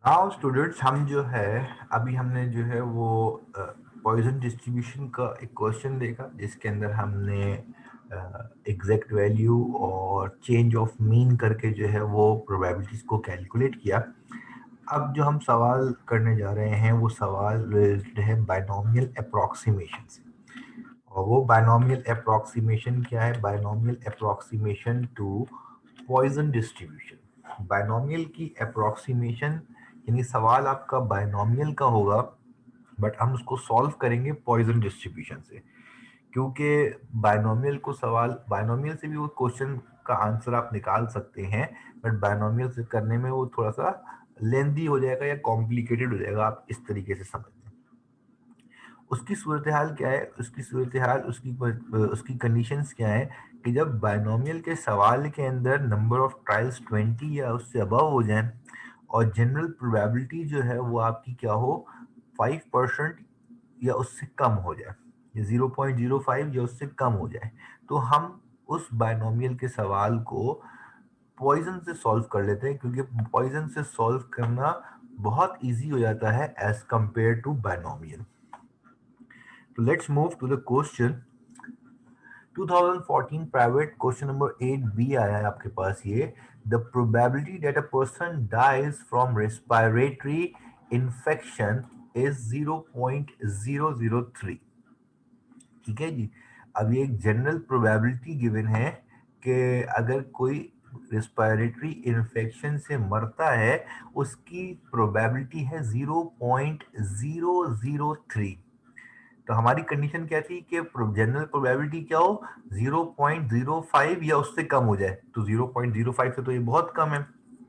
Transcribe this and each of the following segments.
Now students, हम जो है अभी हमने जो है वो पॉइजन डिस्ट्रीब्यूशन का एक क्वेश्चन देखा जिसके अंदर हमने एग्जैक्ट वैल्यू और चेंज ऑफ मीन करके जो है वो प्रोबेबिलिटीज को कैलकुलेट किया। अब जो हम सवाल करने जा रहे हैं वो सवाल रिलेटेड है बायनोमियल अप्रोक्सीमेशन से। और वो बायनोमियल अप्रोक्सीमेशन क्या है? Binomial approximation to Poisson distribution. Binomial की अप्रोक्सीमेशन यानी सवाल आपका बायनोमियल का होगा, बट हम उसको सॉल्व करेंगे पॉइजन डिस्ट्रीब्यूशन से। क्योंकि बायनोमियल से भी वो क्वेश्चन का आंसर आप निकाल सकते हैं, बट बायनोमियल से करने में वो थोड़ा सा लेंदी हो जाएगा या कॉम्प्लिकेटेड हो जाएगा। आप इस तरीके से समझ लें। उसकी सूरत हाल क्या है? उसकी सूरत हाल उसकी कंडीशंस क्या है कि जब बायनोमियल के सवाल के अंदर नंबर ऑफ ट्रायल्स 20 या उससे अबव हो जाए और जनरल प्रोबेबिलिटी जो है वो आपकी क्या हो, 5% या उससे कम हो जाए, या 0.05 या उससे कम हो जाए, तो हम उस बायनोमियल के सवाल को पॉइजन से सॉल्व कर लेते हैं। क्योंकि पॉइजन से सॉल्व करना बहुत इजी हो जाता है एज कंपेयर टू बायनोमियल। तो let's move to the question. 2014 private question number 8B आया है आपके पास। ये the probability that a person dies from respiratory infection is 0.003। ठीक है जी। अब ये एक जनरल प्रोबेबिलिटी गिवन है कि अगर कोई रेस्पिरेटरी इन्फेक्शन से मरता है, उसकी प्रोबेबिलिटी है 0.003। तो हमारी कंडीशन क्या थी कि जनरल प्रोबेबिलिटी क्या हो, 0.05 या उससे कम हो जाए। तो 0.05 से तो ये बहुत कम है,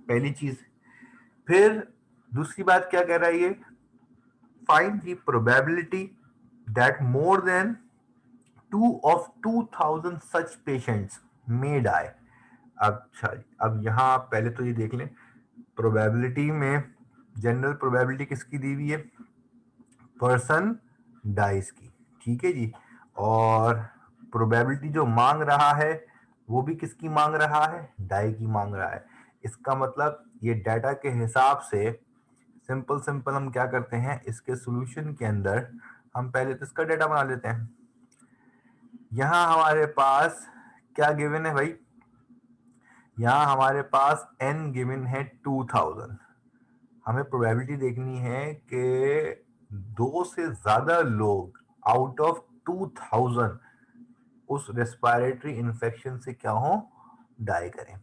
पहली चीज। फिर दूसरी बात क्या कह रहा है ये, find the probability that more than 2 of 2000 such patients may die. अच्छा जी, अब यहाँ आप पहले तो ये देख लें, प्रोबेबिलिटी में जनरल प्रोबेबिलिटी किसकी दी हुई है? पर्सन डाइस की। ठीक है जी। और प्रोबेबिलिटी जो मांग रहा है वो भी किसकी मांग रहा है? डाई की मांग रहा है। इसका मतलब ये डाटा के हिसाब से सिंपल सिंपल हम क्या करते हैं, इसके सॉल्यूशन के अंदर हम पहले तो इसका डाटा बना लेते हैं। यहाँ हमारे पास क्या गिवन है भाई? यहाँ हमारे पास n गिवन है 2000। हमें प्रोबेबिलिटी देखनी है कि दो से ज्यादा लोग आउट ऑफ 2000 उस रेस्पिरेटरी इन्फेक्शन से क्या हो, डाई करें।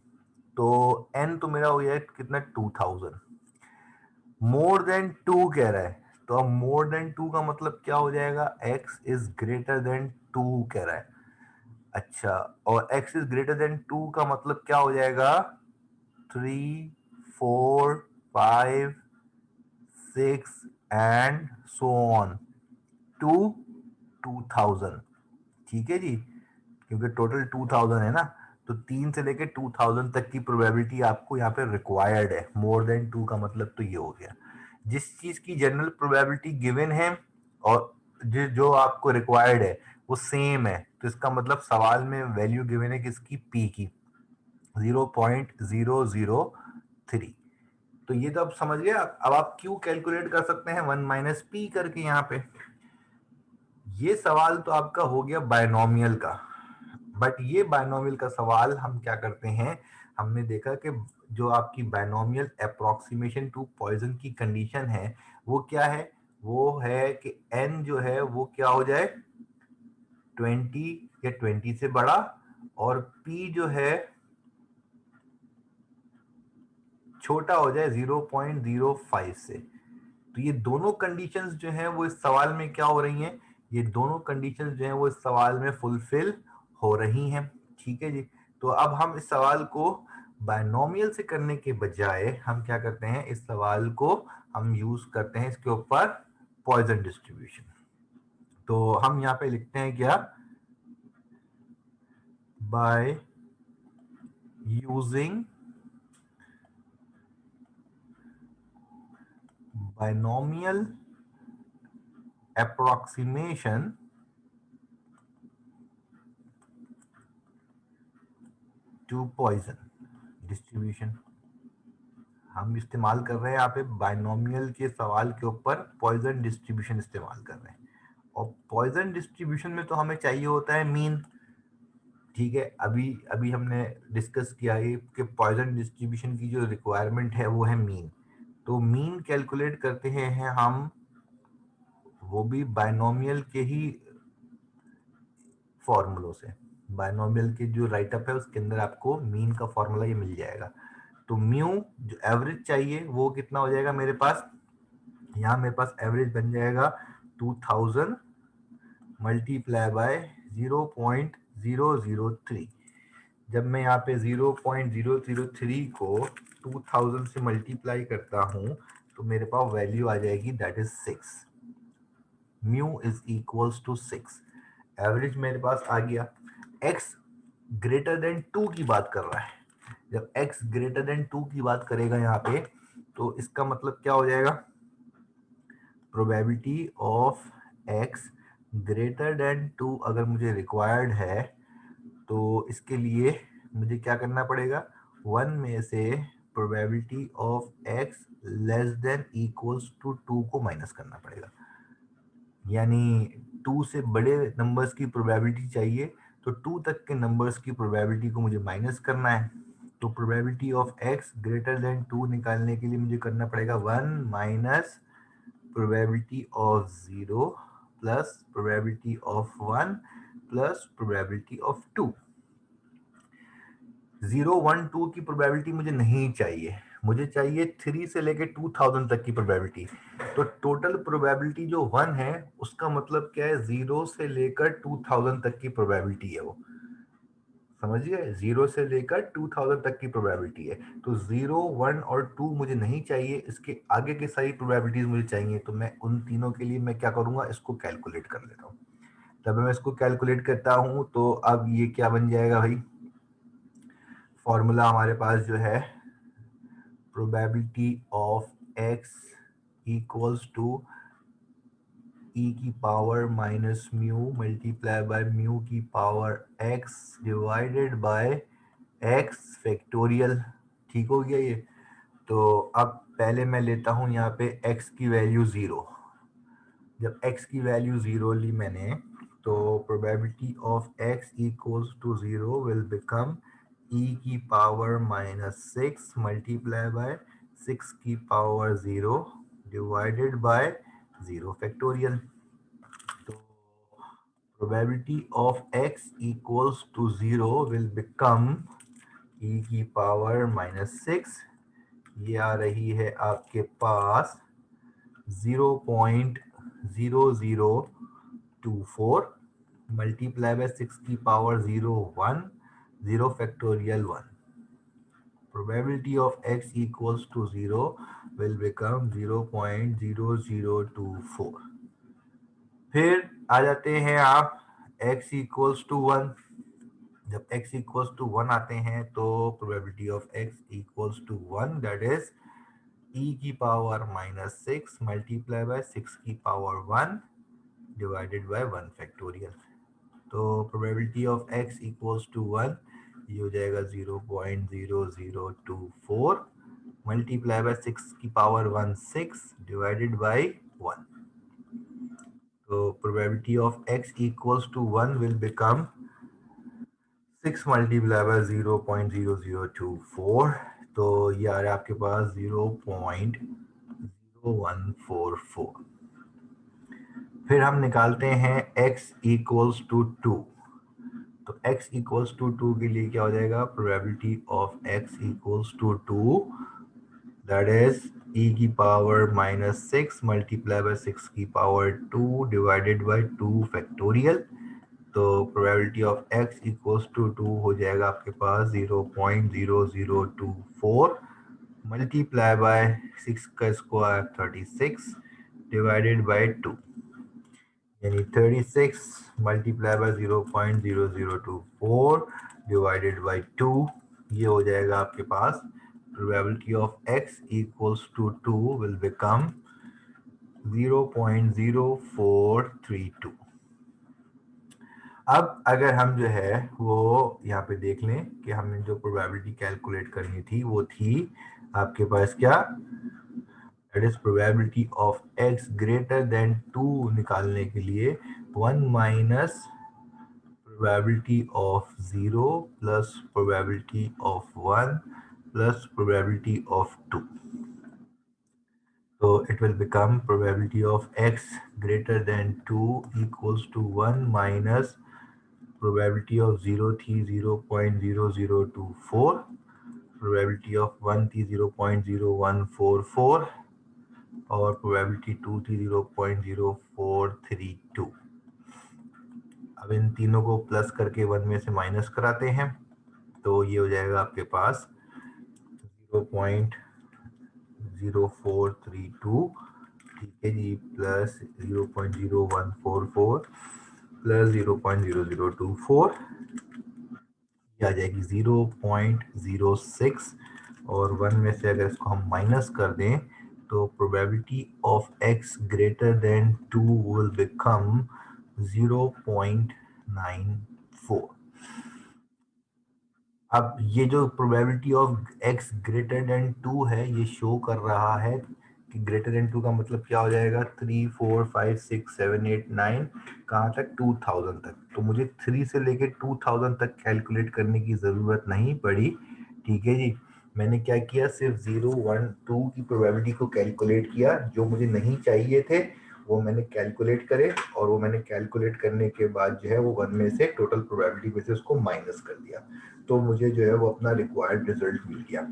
तो n तो मेरा हो गया कितना, 2000। मोर देन 2 कह रहा है, तो अब मोर देन 2 का मतलब क्या हो जाएगा? x इज ग्रेटर देन 2 कह रहा है। अच्छा, और x इज ग्रेटर देन 2 का मतलब क्या हो जाएगा? 3, 4, 5, 6 एंड सो ऑन टू 2000। ठीक है जी। क्योंकि टोटल 2000 है ना, तो 3 से लेके 2000 तक की प्रोबेबिलिटी आपको यहाँ पे रिक्वायर्ड है। मोर देन 2 का मतलब तो ये हो गया, जिस चीज की जनरल प्रोबेबिलिटी गिवन है और जो आपको रिक्वायर्ड है वो सेम है, तो इसका मतलब सवाल में वैल्यू गिवन है किसकी? पी की, 0.003। तो ये तो आप समझ गए। अब आप क्यू कैलकुलेट कर सकते हैं 1 - p करके यहाँ पे। ये सवाल तो आपका हो गया बायनोमियल का। बट ये बायनोमियल का सवाल हम क्या करते हैं, हमने देखा कि जो आपकी बायनोमियल अप्रोक्सीमेशन टू पॉइजन की कंडीशन है वो क्या है? वो है कि n जो है वो क्या हो जाए, 20 या 20 से बड़ा, और p जो है छोटा हो जाए 0.05 से। तो ये दोनों कंडीशंस जो हैं वो इस सवाल में क्या हो रही हैं? ये दोनों कंडीशंस जो हैं वो इस सवाल में फुलफिल हो रही हैं। ठीक है जी। तो अब हम इस सवाल को बायनोमियल से करने के बजाय हम क्या करते हैं, इस सवाल को हम यूज करते हैं इसके ऊपर पॉइजन डिस्ट्रीब्यूशन। तो हम यहाँ पे लिखते हैं क्या, by using binomial approximation to poison distribution। हम इस्तेमाल कर रहे हैं यहाँ पे बाइनोमियल के सवाल के ऊपर पॉइजन डिस्ट्रीब्यूशन इस्तेमाल कर रहे हैं, और पॉइजन डिस्ट्रीब्यूशन में तो हमें चाहिए होता है मीन। ठीक है, अभी अभी हमने डिस्कस किया है कि पॉइजन डिस्ट्रीब्यूशन की जो रिक्वायरमेंट है वो है मीन। तो मीन कैलकुलेट करते हैं हम, वो भी बाइनोमियल के ही फॉर्मूलों से। बाइनोमियल के जो राइटअप है उसके अंदर आपको मीन का फॉर्मूला ये मिल जाएगा। तो म्यू जो एवरेज चाहिए वो कितना हो जाएगा मेरे पास, यहाँ मेरे पास एवरेज बन जाएगा 2000 मल्टीप्लाई बाय 0.003। जब मैं यहाँ पे 0.003 को 2000 से मल्टीप्लाई करता हूँ तो मेरे पास वैल्यू आ जाएगी, that is 6। Mu is equals to 6। Average मेरे पास आ गया। x ग्रेटर देन 2 की बात कर रहा है। जब x ग्रेटर देन 2 की बात करेगा यहाँ पे, तो इसका मतलब क्या हो जाएगा, probability of x greater than 2 अगर मुझे रिक्वायर्ड है, तो इसके लिए मुझे क्या करना पड़ेगा, 1 में से probability of x less than equals to 2 को माइनस करना पड़ेगा। यानी 2 से बड़े नंबर्स की प्रोबेबिलिटी चाहिए, तो 2 तक के नंबर्स की प्रोबेबिलिटी को मुझे माइनस करना है। तो probability of x greater than 2 निकालने के लिए मुझे करना पड़ेगा 1 minus probability of 0 plus probability of 1 plus probability of 2। 0 1 2 की प्रोबेबिलिटी मुझे नहीं चाहिए, मुझे चाहिए 3 से लेके 2000 तक की प्रोबेबिलिटी। तो टोटल प्रोबेबिलिटी जो 1 है उसका मतलब क्या है, 0 से लेकर 2000 तक की प्रोबेबिलिटी है वो। समझिए, 0 से लेकर 2000 तक की प्रोबेबिलिटी है। तो 0 1 और 2 मुझे नहीं चाहिए, इसके आगे की सारी प्रोबेबिलिटीज मुझे चाहिए। तो मैं उन तीनों के लिए मैं क्या करूंगा, इसको कैलकुलेट कर लेता हूँ। तब मैं इसको कैलकुलेट करता हूँ तो अब ये क्या बन जाएगा भाई, फॉर्मूला हमारे पास जो है, probability of x equals to e की power minus mu multiply by mu की power x divided by x factorial. ठीक हो गया ये। तो अब पहले मैं लेता हूं यहाँ पे x की वैल्यू 0। जब x की वैल्यू 0 ली मैंने, तो probability of x equals to 0 will become e की पावर माइनस 6 मल्टीप्लाई बाय 6 की पावर 0 डिवाइडेड बाय 0 फैक्टोरियल। तो probability of x equals to 0 will become e की पावर माइनस 6, ये आ रही है आपके पास 0.0024 मल्टीप्लाई बाय 6 की power 0 1 0 factorial 1। probability of x equals to 0 will become 0.0024। फिर आ जाते हैं आप x equals to 1। जब x equals to 1 आते हैं तो probability of x equals to 1 that is e की पावर माइनस 6 मल्टीप्लाई बाय 6 की पावर 1 डिवाइडेड बाय 1 फैक्टोरियल। तो probability of x equals to 1, ये हो जाएगा 0.0024 मल्टीप्लाई बाय 6 की पावर 1 6 डिवाइडेड बाय 1। तो probability of x equals to 1 will become 6 multiply by 0.0024। तो ये आ रहा है आपके पास 0.0144। फिर हम निकालते हैं x इक्वल्स टू 2। तो x इक्वल्स टू 2 के लिए क्या हो जाएगा, probability of x equals to 2 that is e की पावर माइनस 6 मल्टीप्लाई बाय 6 की पावर 2 डिवाइडेड बाय 2 फैक्टोरियल। तो probability of x equals to 2 हो जाएगा आपके पास 0.0024 मल्टीप्लाई बाय 6 का स्क्वायर 36 डिवाइडेड बाय 2, यानी 36 मल्टीप्लाई बाय 0.0024 डिवाइडेड बाय 2। ये हो जाएगा आपके पास probability of x equals to 2 will become 0.0432। अब अगर हम जो है वो यहाँ पे देख लें कि हमने जो प्रोबेबिलिटी कैलकुलेट करनी थी वो थी आपके पास क्या, that is probability of x greater than 2 निकालने के लिए 1 minus probability of 0 plus probability of 1 plus probability of 2. So it will become probability of x greater than 2 equals to 1 minus probability of 0 थी 0.0024, probability of 1 थी 0.0144 और probability 2 थी 0.0432। अब इन तीनों को प्लस करके 1 में से माइनस कराते हैं तो ये हो जाएगा आपके पास 0.0432, ठीक है जी, प्लस 0.0144 प्लस 0.0024, ये आ जाएगी 0.06 और 1 में से अगर इसको हम माइनस कर दें तो probability of x greater than 2 will become 0.94। अब ये जो probability of x greater than 2 है ये शो कर रहा है कि ग्रेटर देन 2 का मतलब क्या हो जाएगा, 3 4 5 6 7 8 9, कहाँ तक, 2000 तक। तो मुझे 3 से लेके 2000 तक कैलकुलेट करने की ज़रूरत नहीं पड़ी, ठीक है जी। मैंने क्या किया, सिर्फ 0 1 2 की प्रोबेबिलिटी को कैलकुलेट किया, जो मुझे नहीं चाहिए थे वो मैंने कैलकुलेट करे और वो मैंने कैलकुलेट करने के बाद जो है वो 1 में से टोटल प्रोबेबिलिटी में से उसको माइनस कर दिया, तो मुझे जो है वो अपना रिक्वायर्ड रिजल्ट मिल गया।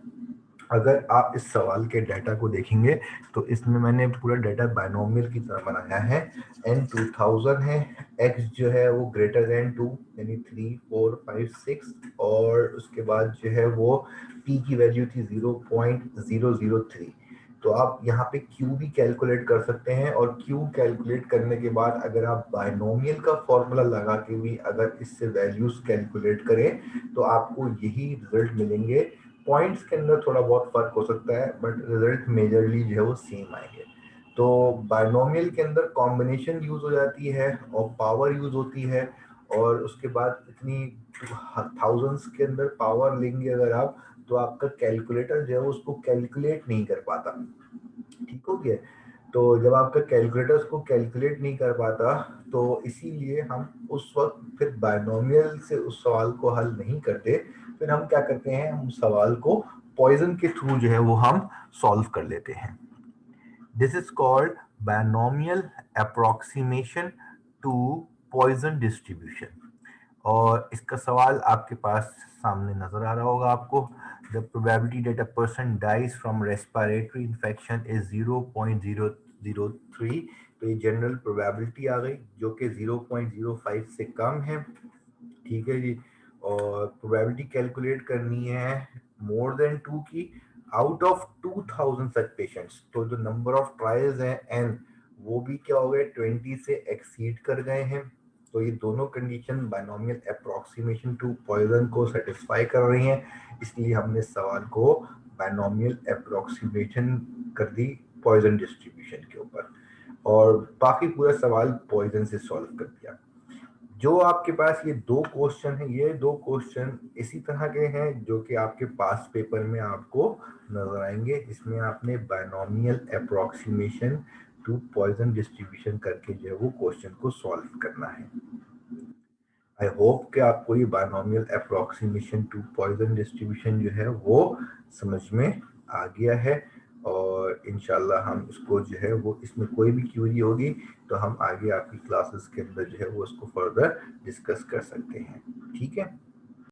अगर आप इस सवाल के डाटा को देखेंगे तो इसमें मैंने पूरा डाटा बायनोमियल की तरह बनाया है। n 2000 है, x जो है वो ग्रेटर देन 2 यानी 3 4 5 6 और उसके बाद जो है वो p की वैल्यू थी 0.003। तो आप यहाँ पे q भी कैलकुलेट कर सकते हैं और q कैलकुलेट करने के बाद अगर आप बायनोमियल का फॉर्मूला लगा के भी अगर इससे वैल्यूज कैलकुलेट करें तो आपको यही रिजल्ट मिलेंगे। पॉइंट्स के अंदर थोड़ा बहुत फर्क हो सकता है बट रिजल्ट मेजरली जो है वो सेम आएंगे। तो बायनोमियल के अंदर कॉम्बिनेशन यूज हो जाती है और पावर यूज होती है और उसके बाद इतनी थाउजेंड्स के अंदर पावर लेंगे अगर आप तो आपका कैलकुलेटर जो है वो उसको कैलकुलेट नहीं कर पाता, ठीक हो गया। तो जब आपका कैलकुलेटर उसको कैलकुलेट नहीं कर पाता तो इसीलिए हम उस वक्त फिर बायनोमियल से उस सवाल को हल नहीं करते, फिर हम क्या करते हैं, हम सवाल को पॉइजन के थ्रू जो है वो हम सॉल्व कर लेते हैं। This is called binomial approximation to Poisson distribution. और इसका सवाल आपके पास सामने नजर आ रहा होगा आपको। The probability that a person dies from respiratory infection is 0.003। तो ये जनरल प्रोबेबिलिटी आ गई जो कि 0.05 से कम है, ठीक है जी। और प्रोबेबिलिटी कैलकुलेट करनी है मोर देन 2 की आउट ऑफ 2000 सच पेशेंट्स। तो जो नंबर ऑफ ट्रायल्स हैं एन वो भी क्या हो गए 20 से एक्सीड कर गए हैं। तो ये दोनों condition binomial approximation to Poisson को सेटिस्फाई कर रही हैं, इसलिए हमने सवाल को बायनोमियल अप्रोक्सीमेशन कर दी पॉइजन डिस्ट्रीब्यूशन के ऊपर और बाकी पूरा सवाल पॉइजन से सॉल्व कर दिया। जो आपके पास ये दो क्वेश्चन है, ये दो क्वेश्चन इसी तरह के हैं जो कि आपके पास पेपर में आपको नजर आएंगे। इसमें आपने binomial approximation to Poisson distribution करके जो है वो क्वेश्चन को सॉल्व करना है। आई होप कि आपको ये binomial approximation to Poisson distribution जो है वो समझ में आ गया है और इंशाल्लाह हम इसको जो है वो इसमें कोई भी क्यूरी होगी तो हम आगे आपकी क्लासेस के अंदर जो है वो उसको फर्दर डिस्कस कर सकते हैं, ठीक है।